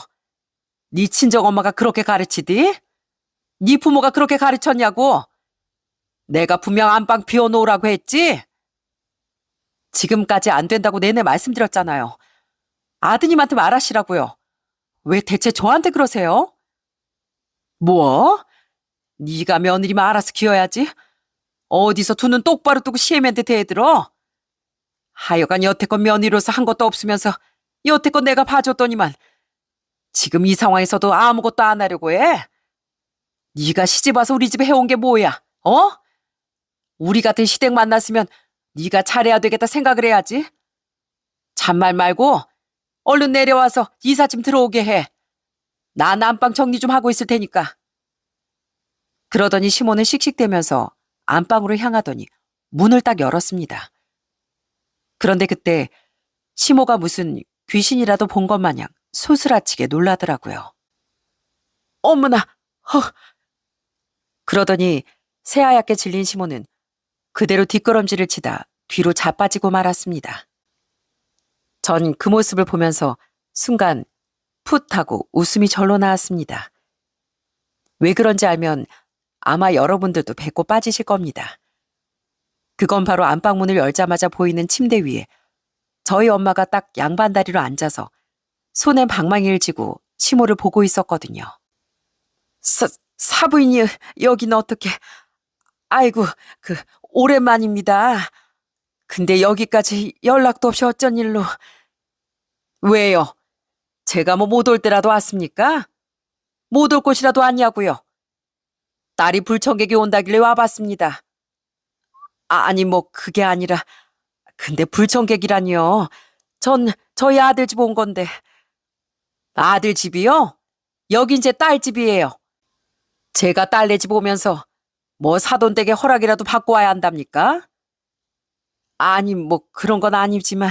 네 친정엄마가 그렇게 가르치디? 네 부모가 그렇게 가르쳤냐고? 내가 분명 안방 비워놓으라고 했지? 지금까지 안 된다고 내내 말씀드렸잖아요. 아드님한테 말하시라고요. 왜 대체 저한테 그러세요? 뭐? 네가 며느리만 알아서 키워야지. 어디서 두 눈 똑바로 뜨고 시애미한테 대들어? 하여간 여태껏 며느리로서 한 것도 없으면서 여태껏 내가 봐줬더니만 지금 이 상황에서도 아무것도 안 하려고 해? 네가 시집 와서 우리 집에 해온 게 뭐야? 어? 우리 같은 시댁 만났으면 네가 잘해야 되겠다 생각을 해야지. 잔말 말고 얼른 내려와서 이삿짐 들어오게 해. 나 안방 정리 좀 하고 있을 테니까. 그러더니 시모는 씩씩대면서 안방으로 향하더니 문을 딱 열었습니다. 그런데 그때 시모가 무슨 귀신이라도 본 것 마냥 소스라치게 놀라더라고요. 어머나! 그러더니 새하얗게 질린 시모는 그대로 뒷걸음질을 치다 뒤로 자빠지고 말았습니다. 전 그 모습을 보면서 순간 풋 하고 웃음이 절로 나왔습니다. 왜 그런지 알면 아마 여러분들도 배꼽 빠지실 겁니다. 그건 바로 안방문을 열자마자 보이는 침대 위에 저희 엄마가 딱 양반다리로 앉아서 손에 방망이를 쥐고 시모를 보고 있었거든요. 사부인이 여기는 어떻게... 아이고, 오랜만입니다. 근데 여기까지 연락도 없이 어쩐 일로... 왜요? 제가 뭐 못 올 때라도 왔습니까? 못 올 곳이라도 왔냐고요? 딸이 불청객이 온다길래 와봤습니다. 아니 뭐 그게 아니라... 근데 불청객이라니요. 전 저희 아들 집 온 건데. 아들 집이요? 여긴 제 딸 집이에요. 제가 딸네 집 오면서 뭐 사돈댁에 허락이라도 받고 와야 한답니까? 아니 뭐 그런 건 아니지만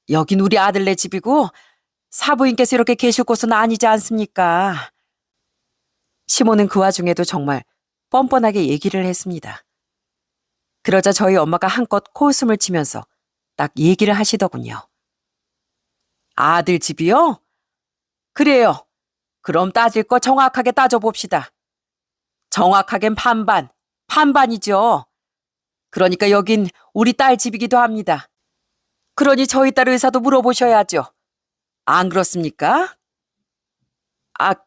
여긴 우리 아들네 집이고 사부인께서 이렇게 계실 곳은 아니지 않습니까? 시모는 그 와중에도 정말 뻔뻔하게 얘기를 했습니다. 그러자 저희 엄마가 한껏 코웃음을 치면서 딱 얘기를 하시더군요. 아들 집이요? 그래요. 그럼 따질 거 정확하게 따져봅시다. 정확하겐 반반, 반반이죠. 그러니까 여긴 우리 딸 집이기도 합니다. 그러니 저희 딸 의사도 물어보셔야죠. 안 그렇습니까?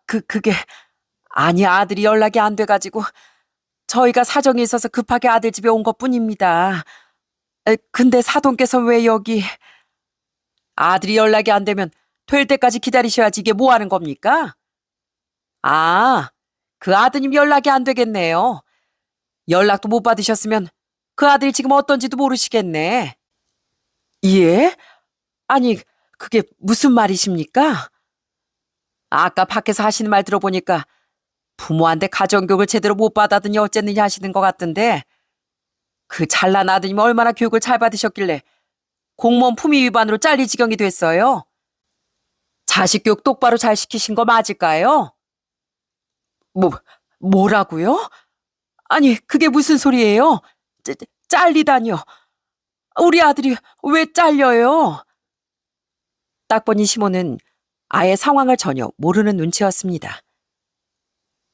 그게... 아니 아들이 연락이 안 돼가지고 저희가 사정이 있어서 급하게 아들 집에 온 것뿐입니다. 근데 사돈께서 왜 여기... 아들이 연락이 안 되면 될 때까지 기다리셔야지 이게 뭐 하는 겁니까? 그 아드님 연락이 안 되겠네요. 연락도 못 받으셨으면 그 아들이 지금 어떤지도 모르시겠네. 예? 아니, 그게 무슨 말이십니까? 아까 밖에서 하시는 말 들어보니까 부모한테 가정교육을 제대로 못 받았더니 어쨌느냐 하시는 것 같던데 그 잘난 아드님 얼마나 교육을 잘 받으셨길래 공무원 품위 위반으로 잘릴 지경이 됐어요? 자식 교육 똑바로 잘 시키신 거 맞을까요? 뭐라고요? 아니, 그게 무슨 소리예요? 잘리다니요. 우리 아들이 왜 잘려요? 딱 보니 시모는 아예 상황을 전혀 모르는 눈치였습니다.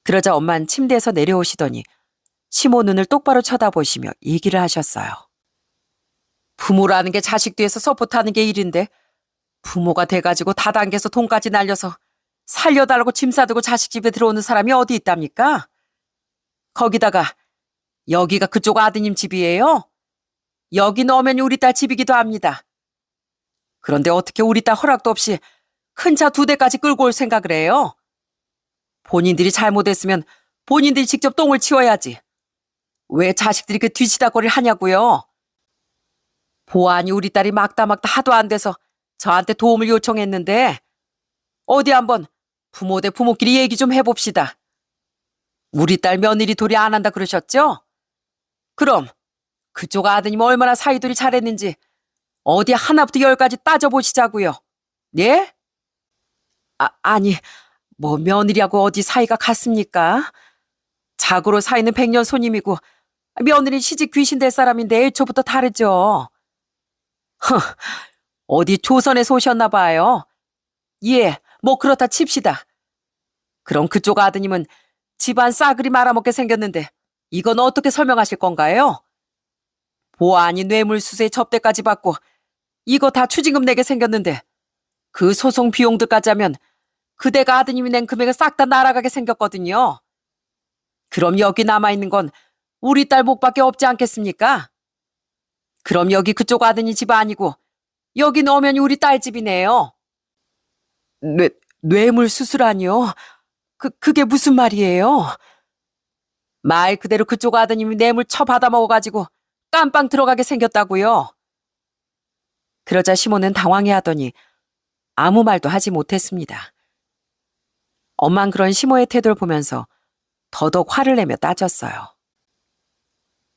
그러자 엄만 침대에서 내려오시더니 시모 눈을 똑바로 쳐다보시며 얘기를 하셨어요. 부모라는 게 자식 뒤에서 서포트하는 게 일인데 부모가 돼가지고 다단계에서 돈까지 날려서 살려달라고 짐 싸들고 자식 집에 들어오는 사람이 어디 있답니까? 거기다가 여기가 그쪽 아드님 집이에요? 여기 넣으면 우리 딸 집이기도 합니다. 그런데 어떻게 우리 딸 허락도 없이 큰 차 2대까지 끌고 올 생각을 해요? 본인들이 잘못했으면 본인들이 직접 똥을 치워야지. 왜 자식들이 그 뒤치다거리를 하냐고요? 보안이 우리 딸이 막다 하도 안 돼서 저한테 도움을 요청했는데 어디 한번 부모 대 부모끼리 얘기 좀 해봅시다. 우리 딸 며느리 도리 안 한다 그러셨죠? 그럼 그쪽 아드님 얼마나 사이돌이 잘했는지 어디 하나부터 10까지 따져보시자고요. 예? 아니 뭐 며느리하고 어디 사이가 같습니까? 자고로 사이는 100년 손님이고 며느리 시집 귀신 될 사람인데 애초부터 다르죠. 어디 조선에서 오셨나 봐요. 예, 뭐 그렇다 칩시다. 그럼 그쪽 아드님은 집안 싸그리 말아먹게 생겼는데 이건 어떻게 설명하실 건가요? 보아하니 뇌물수수의 접대까지 받고 이거 다 추징금 내게 생겼는데 그 소송 비용들까지 하면 그대가 아드님이 낸 금액을 싹 다 날아가게 생겼거든요. 그럼 여기 남아있는 건 우리 딸 목밖에 없지 않겠습니까? 그럼 여기 그쪽 아드님 집 아니고 여기 넣으면 우리 딸 집이네요. 뇌물 수수라니요? 그게 무슨 말이에요? 말 그대로 그쪽 아드님이 뇌물 처받아 먹어가지고 깜빵 들어가게 생겼다고요. 그러자 시모는 당황해하더니 아무 말도 하지 못했습니다. 엄만 그런 시모의 태도를 보면서 더더욱 화를 내며 따졌어요.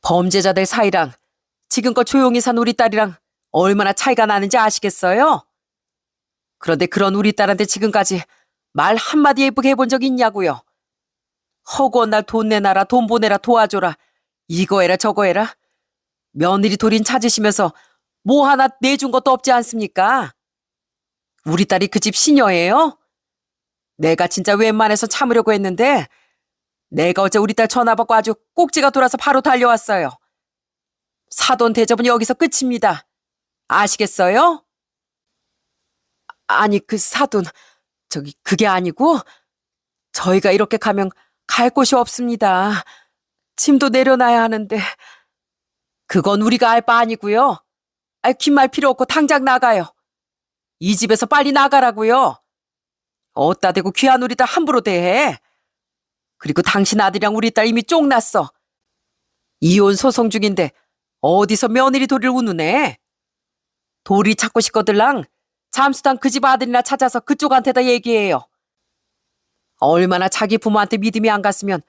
범죄자들 사이랑 지금껏 조용히 산 우리 딸이랑 얼마나 차이가 나는지 아시겠어요? 그런데 그런 우리 딸한테 지금까지 말 한마디 예쁘게 해본 적이 있냐고요. 허구한 날 돈 내놔라, 돈 보내라, 도와줘라, 이거 해라 저거 해라. 며느리 돌인 찾으시면서 뭐 하나 내준 것도 없지 않습니까? 우리 딸이 그 집 시녀예요? 내가 진짜 웬만해서 참으려고 했는데 내가 어제 우리 딸 전화 받고 아주 꼭지가 돌아서 바로 달려왔어요. 사돈 대접은 여기서 끝입니다. 아시겠어요? 아니 그 사돈 그게 아니고 저희가 이렇게 가면 갈 곳이 없습니다. 짐도 내려놔야 하는데 그건 우리가 알 바 아니고요. 긴 말 필요 없고 당장 나가요. 이 집에서 빨리 나가라고요. 어따 대고 귀한 우리 딸 함부로 대해. 그리고 당신 아들이랑 우리 딸 이미 쫑났어. 이혼 소송 중인데 어디서 며느리 도리를 우누네. 도리 찾고 싶거들랑 잠수당 그 집 아들이나 찾아서 그쪽한테다 얘기해요. 얼마나 자기 부모한테 믿음이 안 갔으면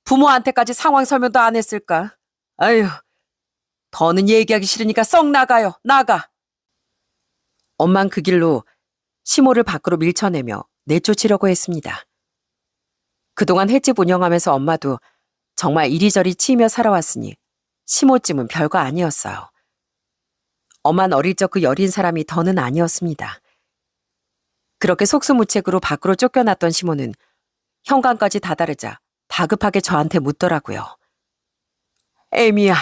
부모한테까지 상황 설명도 안 했을까. 아휴, 더는 얘기하기 싫으니까 썩 나가요. 나가. 엄만 그 길로 시모를 밖으로 밀쳐내며 내쫓으려고 했습니다. 그동안 횟집 운영하면서 엄마도 정말 이리저리 치이며 살아왔으니 시모쯤은 별거 아니었어요. 엄만 어릴 적 그 여린 사람이 더는 아니었습니다. 그렇게 속수무책으로 밖으로 쫓겨났던 시모는 현관까지 다다르자 다급하게 저한테 묻더라고요. 애미야,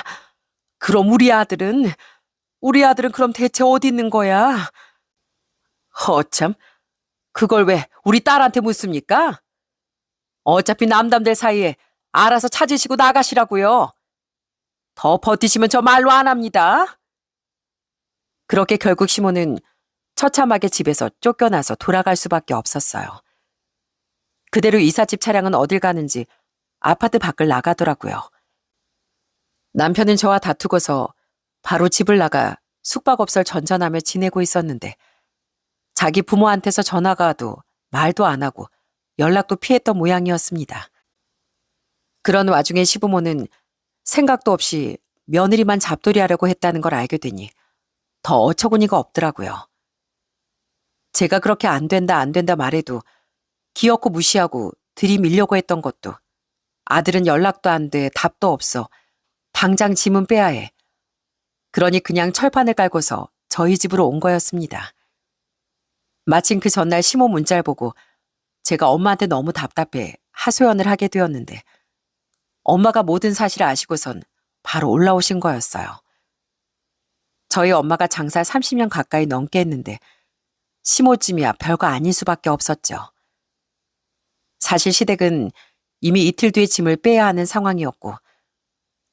그럼 우리 아들은 그럼 대체 어디 있는 거야? 허참, 그걸 왜 우리 딸한테 묻습니까? 어차피 남담들 사이에 알아서 찾으시고 나가시라고요. 더 버티시면 저 말로 안 합니다. 그렇게 결국 시모는 처참하게 집에서 쫓겨나서 돌아갈 수밖에 없었어요. 그대로 이삿집 차량은 어딜 가는지 아파트 밖을 나가더라고요. 남편은 저와 다투고서 바로 집을 나가 숙박업소를 전전하며 지내고 있었는데 자기 부모한테서 전화가 와도 말도 안 하고 연락도 피했던 모양이었습니다. 그런 와중에 시부모는 생각도 없이 며느리만 잡돌이하려고 했다는 걸 알게 되니 더 어처구니가 없더라고요. 제가 그렇게 안 된다 말해도 기어코 무시하고 들이밀려고 했던 것도 아들은 연락도 안 돼 답도 없어 당장 짐은 빼야 해. 그러니 그냥 철판을 깔고서 저희 집으로 온 거였습니다. 마침 그 전날 시모 문자를 보고 제가 엄마한테 너무 답답해 하소연을 하게 되었는데 엄마가 모든 사실을 아시고선 바로 올라오신 거였어요. 저희 엄마가 장사 30년 가까이 넘게 했는데 시모쯤이야 별거 아닐 수밖에 없었죠. 사실 시댁은 이미 이틀 뒤에 짐을 빼야 하는 상황이었고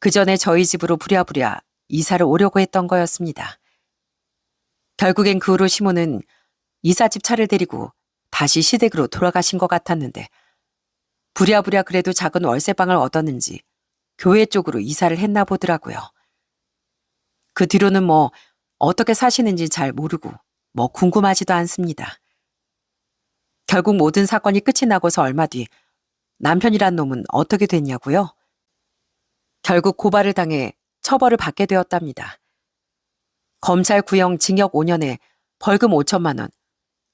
그 전에 저희 집으로 부랴부랴 이사를 오려고 했던 거였습니다. 결국엔 그 후로 시모는 이삿집 차를 데리고 다시 시댁으로 돌아가신 것 같았는데 부랴부랴 그래도 작은 월세방을 얻었는지 교회 쪽으로 이사를 했나 보더라고요. 그 뒤로는 뭐 어떻게 사시는지 잘 모르고 뭐 궁금하지도 않습니다. 결국 모든 사건이 끝이 나고서 얼마 뒤 남편이란 놈은 어떻게 됐냐고요? 결국 고발을 당해 처벌을 받게 되었답니다. 검찰 구형 징역 5년에 벌금 5천만 원,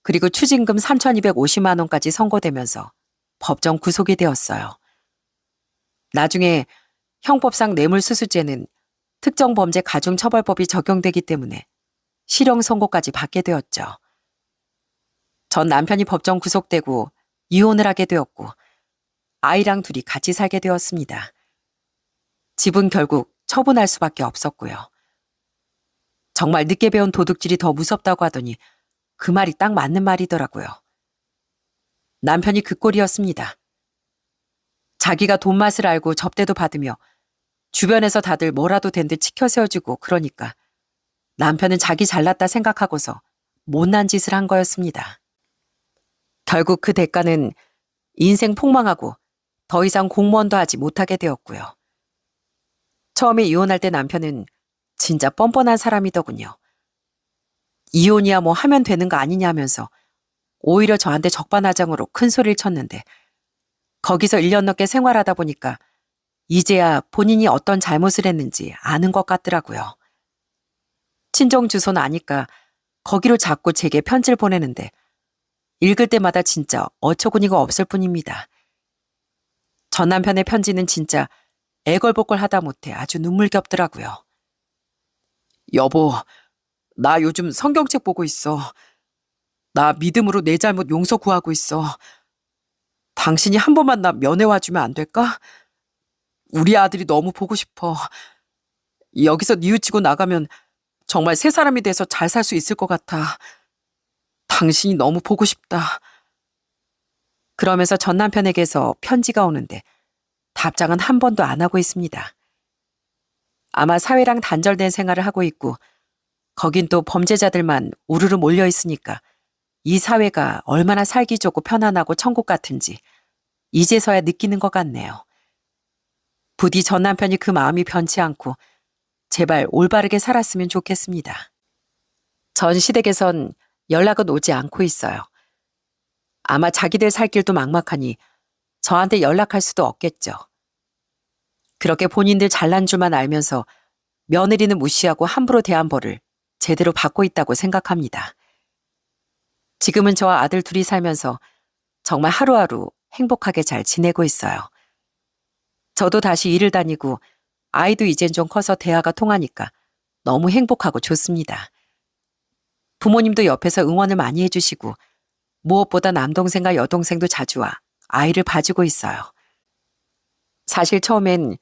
그리고 추징금 3,250만 원까지 선고되면서 법정 구속이 되었어요. 나중에 형법상 뇌물수수죄는 특정범죄 가중처벌법이 적용되기 때문에 실형 선고까지 받게 되었죠. 전 남편이 법정 구속되고 이혼을 하게 되었고 아이랑 둘이 같이 살게 되었습니다. 집은 결국 처분할 수밖에 없었고요. 정말 늦게 배운 도둑질이 더 무섭다고 하더니 그 말이 딱 맞는 말이더라고요. 남편이 그 꼴이었습니다. 자기가 돈 맛을 알고 접대도 받으며 주변에서 다들 뭐라도 된 듯 치켜 세워주고 그러니까 남편은 자기 잘났다 생각하고서 못난 짓을 한 거였습니다. 결국 그 대가는 인생 폭망하고 더 이상 공무원도 하지 못하게 되었고요. 처음에 이혼할 때 남편은 진짜 뻔뻔한 사람이더군요. 이혼이야 뭐 하면 되는 거 아니냐면서 오히려 저한테 적반하장으로 큰 소리를 쳤는데 거기서 1년 넘게 생활하다 보니까 이제야 본인이 어떤 잘못을 했는지 아는 것 같더라고요. 친정 주소는 아니까 거기로 자꾸 제게 편지를 보내는데 읽을 때마다 진짜 어처구니가 없을 뿐입니다. 전 남편의 편지는 진짜 애걸복걸하다 못해 아주 눈물겹더라고요. 여보, 나 요즘 성경책 보고 있어. 나 믿음으로 내 잘못 용서 구하고 있어. 당신이 한 번만 나 면회와주면 안 될까? 우리 아들이 너무 보고 싶어. 여기서 뉘우치고 나가면 정말 새 사람이 돼서 잘 살 수 있을 것 같아. 당신이 너무 보고 싶다. 그러면서 전 남편에게서 편지가 오는데 답장은 한 번도 안 하고 있습니다. 아마 사회랑 단절된 생활을 하고 있고 거긴 또 범죄자들만 우르르 몰려 있으니까 이 사회가 얼마나 살기 좋고 편안하고 천국 같은지 이제서야 느끼는 것 같네요. 부디 전 남편이 그 마음이 변치 않고 제발 올바르게 살았으면 좋겠습니다. 전 시댁에선 연락은 오지 않고 있어요. 아마 자기들 살 길도 막막하니 저한테 연락할 수도 없겠죠. 그렇게 본인들 잘난 줄만 알면서 며느리는 무시하고 함부로 대한 벌을 제대로 받고 있다고 생각합니다. 지금은 저와 아들 둘이 살면서 정말 하루하루 행복하게 잘 지내고 있어요. 저도 다시 일을 다니고 아이도 이젠 좀 커서 대화가 통하니까 너무 행복하고 좋습니다. 부모님도 옆에서 응원을 많이 해주시고 무엇보다 남동생과 여동생도 자주 와 아이를 봐주고 있어요. 사실 처음엔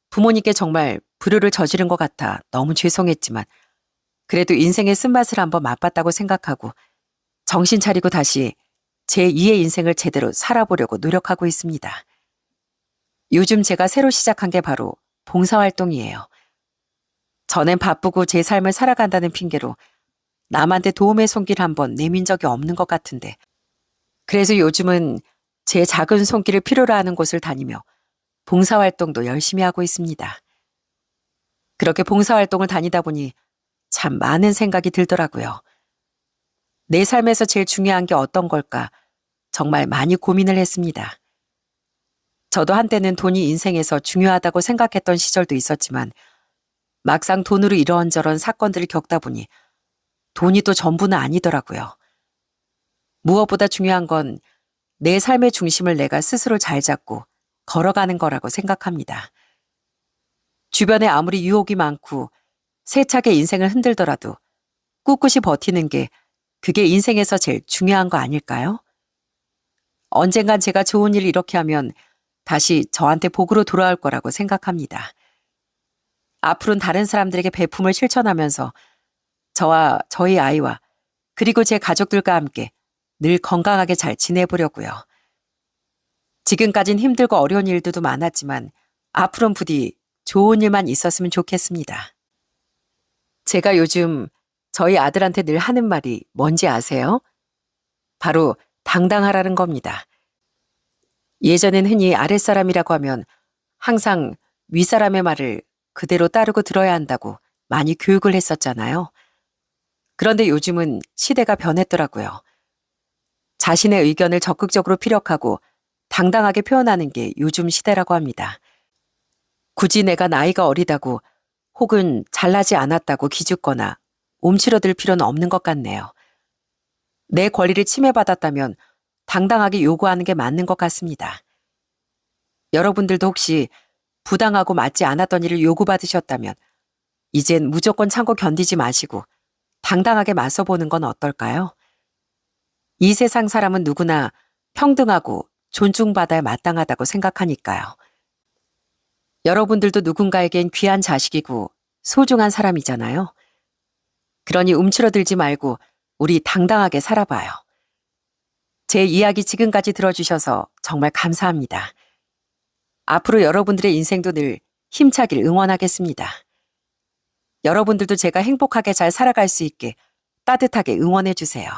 부모님께 정말 불효를 저지른 것 같아 너무 죄송했지만 그래도 인생의 쓴맛을 한번 맛봤다고 생각하고 정신 차리고 다시 제2의 인생을 제대로 살아보려고 노력하고 있습니다. 요즘 제가 새로 시작한 게 바로 봉사활동이에요. 전엔 바쁘고 제 삶을 살아간다는 핑계로 남한테 도움의 손길 한번 내민 적이 없는 것 같은데 그래서 요즘은 제 작은 손길을 필요로 하는 곳을 다니며 봉사활동도 열심히 하고 있습니다. 그렇게 봉사활동을 다니다 보니 참 많은 생각이 들더라고요. 내 삶에서 제일 중요한 게 어떤 걸까 정말 많이 고민을 했습니다. 저도 한때는 돈이 인생에서 중요하다고 생각했던 시절도 있었지만 막상 돈으로 이런저런 사건들을 겪다 보니 돈이 또 전부는 아니더라고요. 무엇보다 중요한 건 내 삶의 중심을 내가 스스로 잘 잡고 걸어가는 거라고 생각합니다. 주변에 아무리 유혹이 많고 세차게 인생을 흔들더라도 꿋꿋이 버티는 게 그게 인생에서 제일 중요한 거 아닐까요? 언젠간 제가 좋은 일 이렇게 하면 다시 저한테 복으로 돌아올 거라고 생각합니다. 앞으로는 다른 사람들에게 베품을 실천하면서 저와 저희 아이와 그리고 제 가족들과 함께 늘 건강하게 잘 지내보려고요. 지금까진 힘들고 어려운 일들도 많았지만 앞으로는 부디 좋은 일만 있었으면 좋겠습니다. 제가 요즘 저희 아들한테 늘 하는 말이 뭔지 아세요? 바로 당당하라는 겁니다. 예전엔 흔히 아랫사람이라고 하면 항상 윗사람의 말을 그대로 따르고 들어야 한다고 많이 교육을 했었잖아요. 그런데 요즘은 시대가 변했더라고요. 자신의 의견을 적극적으로 피력하고 당당하게 표현하는 게 요즘 시대라고 합니다. 굳이 내가 나이가 어리다고 혹은 잘나지 않았다고 기죽거나 움츠러들 필요는 없는 것 같네요. 내 권리를 침해받았다면 당당하게 요구하는 게 맞는 것 같습니다. 여러분들도 혹시 부당하고 맞지 않았던 일을 요구받으셨다면 이젠 무조건 참고 견디지 마시고 당당하게 맞서보는 건 어떨까요? 이 세상 사람은 누구나 평등하고 존중받아야 마땅하다고 생각하니까요. 여러분들도 누군가에겐 귀한 자식이고 소중한 사람이잖아요. 그러니 움츠러들지 말고 우리 당당하게 살아봐요. 제 이야기 지금까지 들어주셔서 정말 감사합니다. 앞으로 여러분들의 인생도 늘 힘차길 응원하겠습니다. 여러분들도 제가 행복하게 잘 살아갈 수 있게 따뜻하게 응원해 주세요.